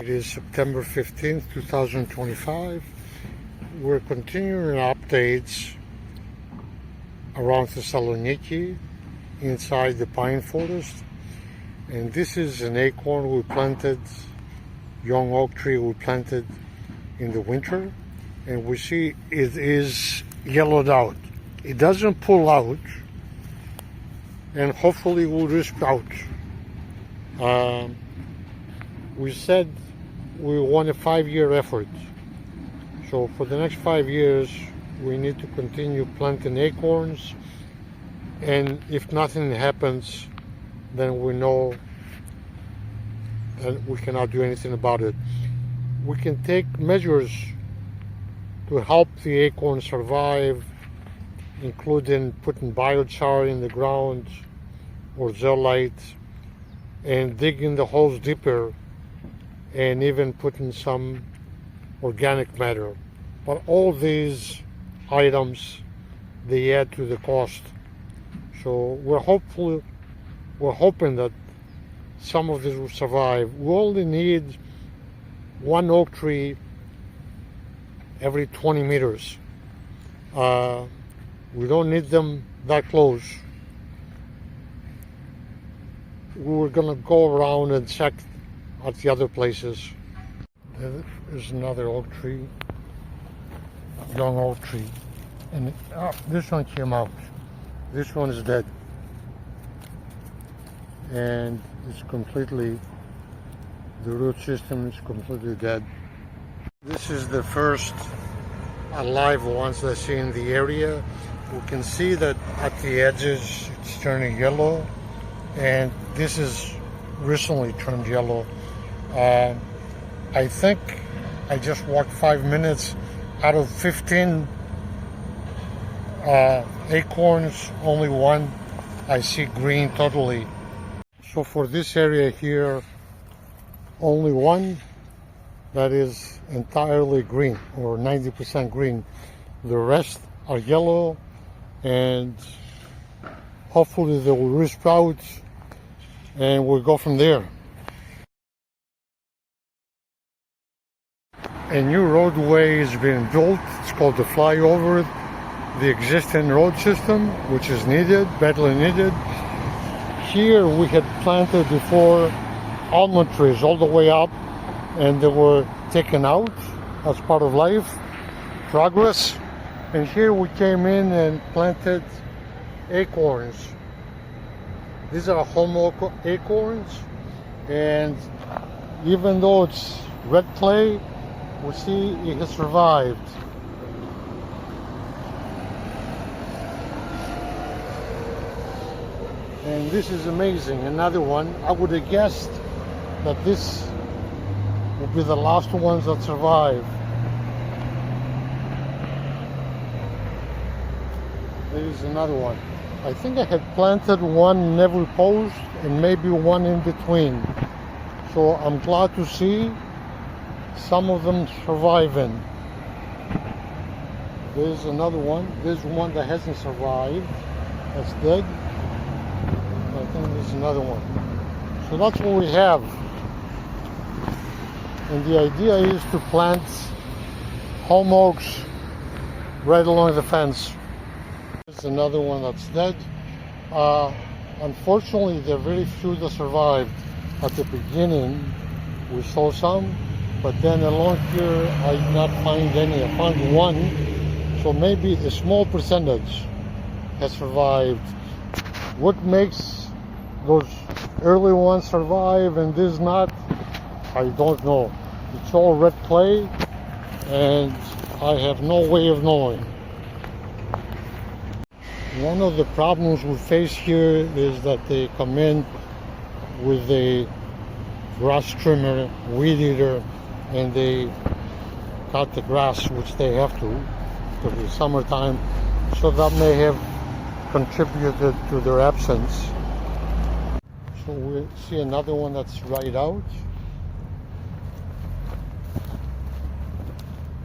It is September 15th, 2025. We're continuing updates around Thessaloniki inside the pine forest. And this is an acorn we planted, young oak tree we planted in the winter. And we see it is yellowed out. It doesn't pull out, and hopefully will resprout. We said we want a 5-year effort. So for the next 5 years, we need to continue planting acorns. And if nothing happens, then we know that we cannot do anything about it. We can take measures to help the acorn survive, including putting biochar in the ground or zeolite, and digging the holes deeper, and even putting some organic matter. But all these items, they add to the cost. So we're hoping that some of this will survive. We only need one oak tree every 20 meters. We don't need them that close. We're gonna go around and check at the other places. There's another oak tree, young oak tree, and this one came out. This one is dead, and it's completely, the root system is completely dead. This is the first alive ones I see in the area. We can see that at the edges it's turning yellow, and this is recently turned yellow. I think I just walked 5 minutes. Out of 15 acorns, only one I see green totally. So for this area here, only one that is entirely green, or 90% green. The rest are yellow, and hopefully they will resprout, and we'll go from there. A new roadway is being built. It's called the flyover. The existing road system, which is needed, badly needed. Here we had planted before almond trees all the way up, and they were taken out as part of life, progress. And here we came in and planted acorns. These are home acorns, and even though it's red clay, we see it has survived. And this is amazing. Another one. I would have guessed that this will be the last ones that survive. There is another one. I think I had planted one in every post and maybe one in between. So I'm glad to see some of them surviving. There's another one. There's one that hasn't survived. That's dead. I think there's another one. So that's what we have. And the idea is to plant home oaks right along the fence. There's another one that's dead. Unfortunately, there are very few that survived. At the beginning, we saw some, but then along here, I did not find any. I found one, so maybe a small percentage has survived. What makes those early ones survive and this not, I don't know. It's all red clay, and I have no way of knowing. One of the problems we face here is that they come in with a grass trimmer, weed eater, and they cut the grass, which they have to, because it's summertime. So that may have contributed to their absence. So we see another one that's dried out.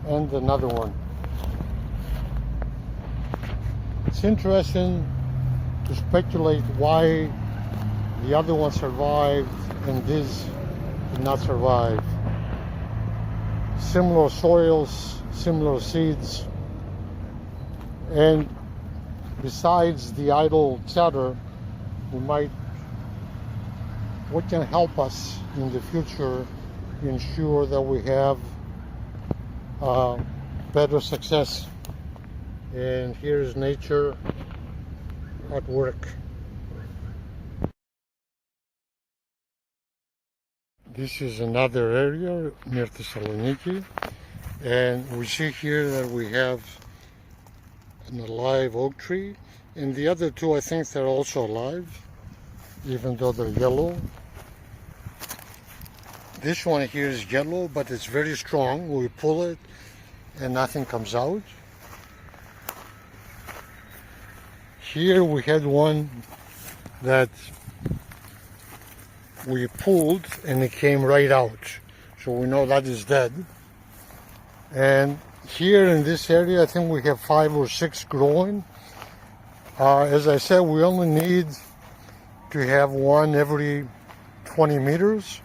And another one. It's interesting to speculate why the other one survived and this did not survive. similar soils, similar seeds, and besides the idle chatter, what can help us in the future ensure that we have better success. And here's nature at work. This is another area near Thessaloniki, and we see here that we have an alive oak tree, and the other two, I think they're also alive, even though they're yellow. This one here is yellow, but it's very strong. We pull it and nothing comes out. Here we had one that we pulled and it came right out, so we know that is dead. And here in this area, I think we have 5 or 6 growing. As I said, we only need to have one every 20 meters.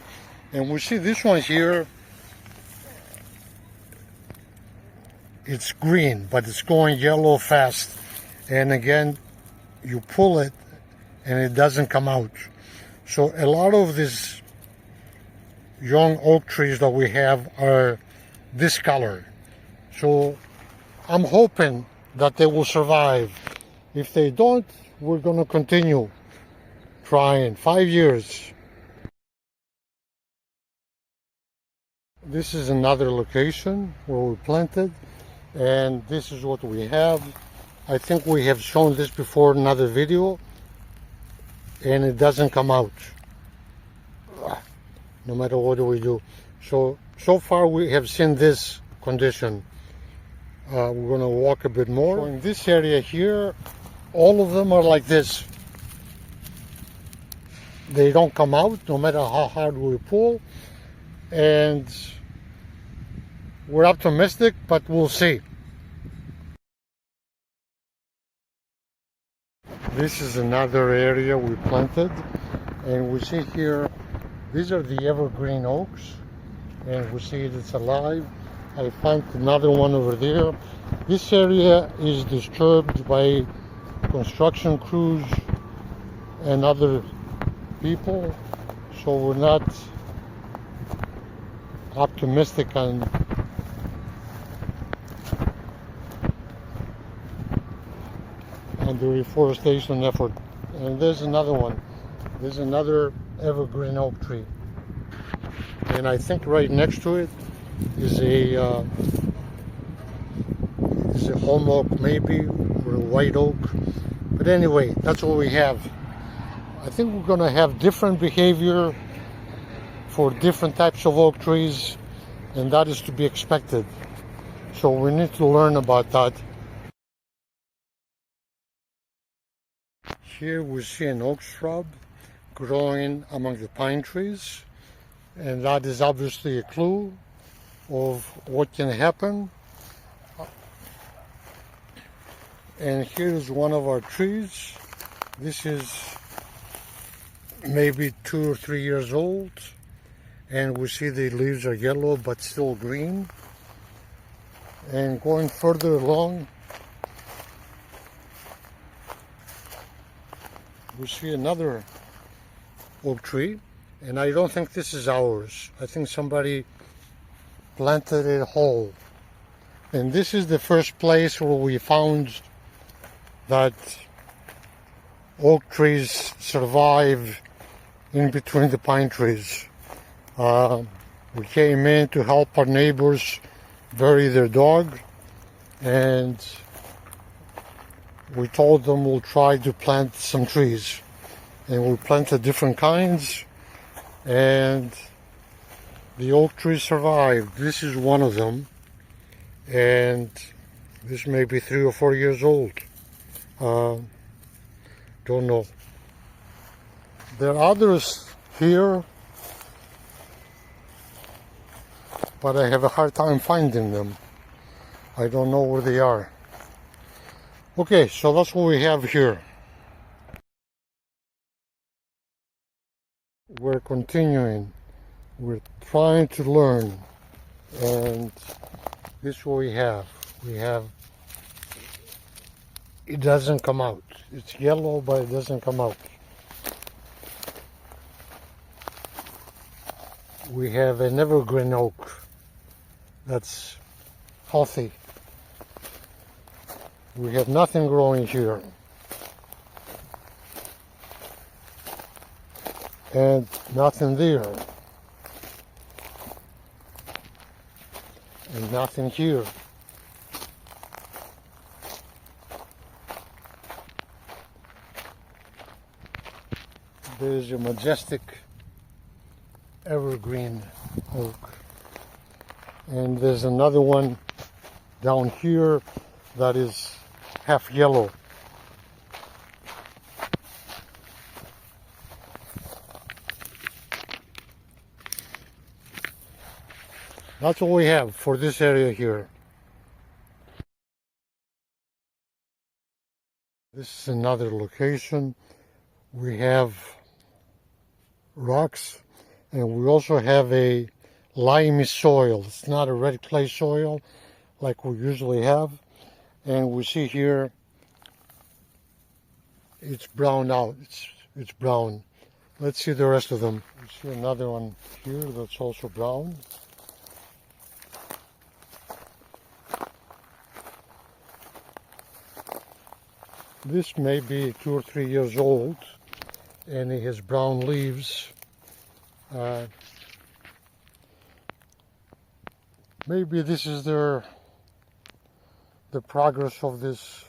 And we see this one here, it's green, but it's going yellow fast. And again, you pull it and it doesn't come out. So a lot of these young oak trees that we have are this color. So I'm hoping that they will survive. If they don't, we're going to continue trying. 5 years. This is another location where we planted, and this is what we have. I think we have shown this before in another video, and it doesn't come out no matter what we do. So far we have seen this condition. We're going to walk a bit more. So in this area here, all of them are like this. They don't come out no matter how hard we pull, and we're optimistic, but we'll see. This is another area we planted, and we see here, these are the evergreen oaks, and we see it's alive. I found another one over there. This area is disturbed by construction crews and other people, so we're not optimistic on the reforestation effort. And there's another one. There's another evergreen oak tree, and I think right next to it is a holm oak, maybe, or a white oak. But anyway, that's what we have. I think we're going to have different behavior for different types of oak trees, and that is to be expected. So we need to learn about that. Here we see an oak shrub growing among the pine trees, and that is obviously a clue of what can happen. And here is one of our trees. This is maybe 2 or 3 years old, and we see the leaves are yellow but still green. And going further along, we see another oak tree, and I don't think this is ours. I think somebody planted it whole. And this is the first place where we found that oak trees survive in between the pine trees. We came in to help our neighbors bury their dog, and we told them we'll try to plant some trees. And we planted different kinds, and the oak trees survived. This is one of them, and this may be 3 or 4 years old. Don't know. There are others here, but I have a hard time finding them. I don't know where they are. Okay, so that's what we have here. We're continuing. We're trying to learn. And this is what we have. It doesn't come out. It's yellow, but it doesn't come out. We have an evergreen oak that's healthy. We have nothing growing here. And nothing there. And nothing here. There's a majestic evergreen oak. And there's another one down here that is half yellow. That's all we have for this area here. This is another location. We have rocks, and we also have a limey soil. It's not a red clay soil like we usually have. And we see here it's browned out. It's brown. Let's see the rest of them. We see another one here that's also brown. This may be 2 or 3 years old, and it has brown leaves. Maybe this is the progress of this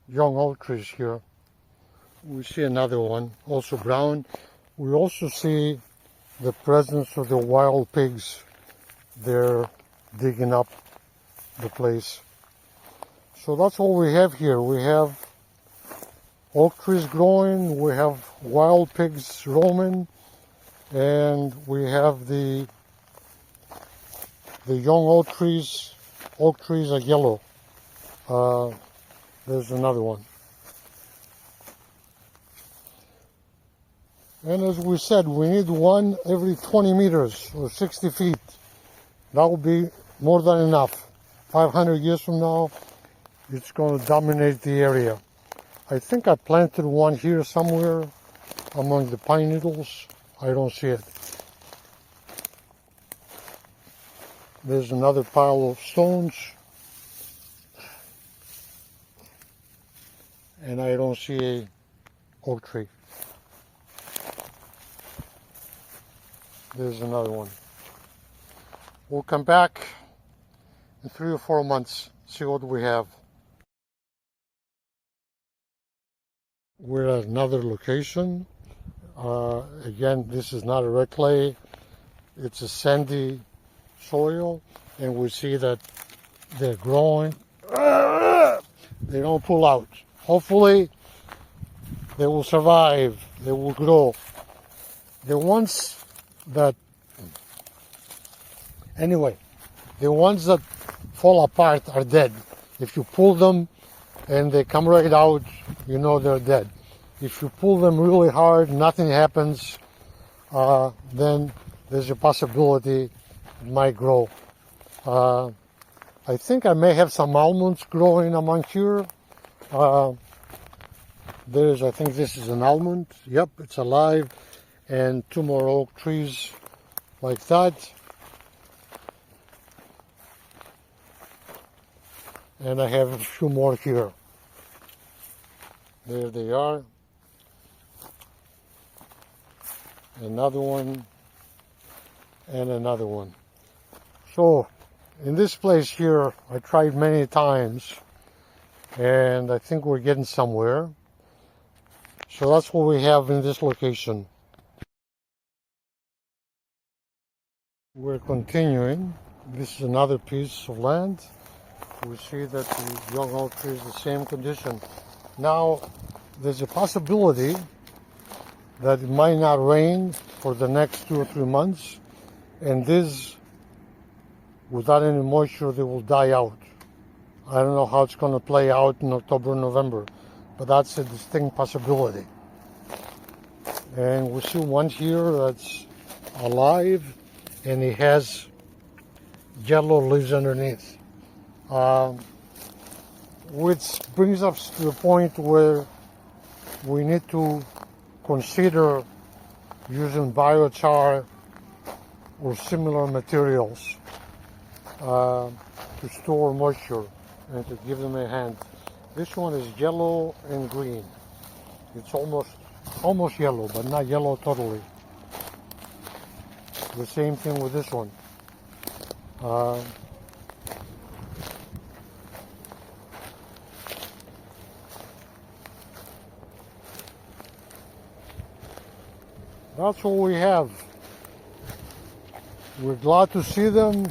young oak trees here. We see another one, also brown. We also see the presence of the wild pigs. They're digging up the place. So that's all we have here. We have oak trees growing, we have wild pigs roaming, and we have the young oak trees. Oak trees are yellow. There's another one. And as we said, we need one every 20 meters or 60 feet. That will be more than enough. 500 years from now, it's going to dominate the area. I think I planted one here somewhere among the pine needles. I don't see it. There's another pile of stones. And I don't see a oak tree. There's another one. We'll come back in 3 or 4 months, see what we have. We're at another location. Again, this is not a red clay. It's a sandy soil, and we see that they're growing. They don't pull out. Hopefully, they will survive. They will grow. The ones that, anyway, the ones that fall apart are dead. If you pull them and they come right out, you know they're dead. If you pull them really hard, nothing happens, then there's a possibility it might grow. I think I may have some almonds growing among here. I think this is an almond. Yep, it's alive. And 2 more oak trees like that. And I have a few more here. There they are. Another one. And another one. So, in this place here, I tried many times. And I think we're getting somewhere. So that's what we have in this location. We're continuing. This is another piece of land. We see that the young oak tree is the same condition. Now, there's a possibility that it might not rain for the next 2 or 3 months, and this, without any moisture, they will die out. I don't know how it's going to play out in October, November, but that's a distinct possibility. And we see one here that's alive, and it has yellow leaves underneath. Which brings us to the point where we need to consider using biochar or similar materials to store moisture and to give them a hand. This one is yellow and green. It's almost yellow, but not yellow totally. The same thing with this one. That's what we have. We're glad to see them.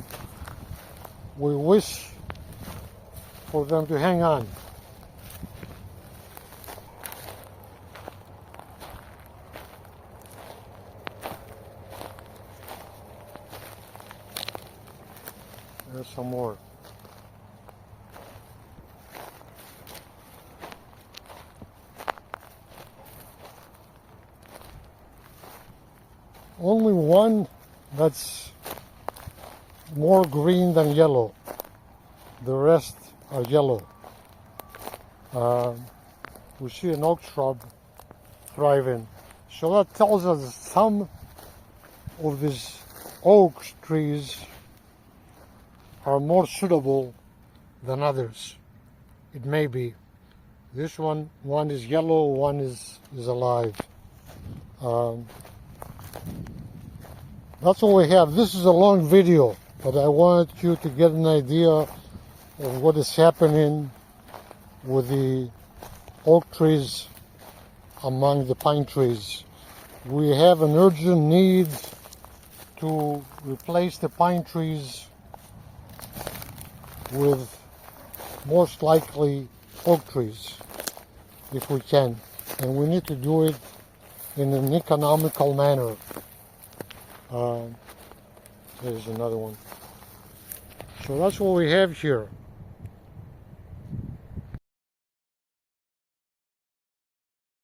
We wish for them to hang on. There's some more. Only one that's more green than yellow. The rest are yellow. We see an oak shrub thriving. So that tells us some of these oak trees are more suitable than others. It may be. This one is yellow, one is alive. That's all we have. This is a long video, but I wanted you to get an idea of what is happening with the oak trees among the pine trees. We have an urgent need to replace the pine trees with most likely oak trees if we can, and we need to do it in an economical manner. There's another one. So that's what we have here.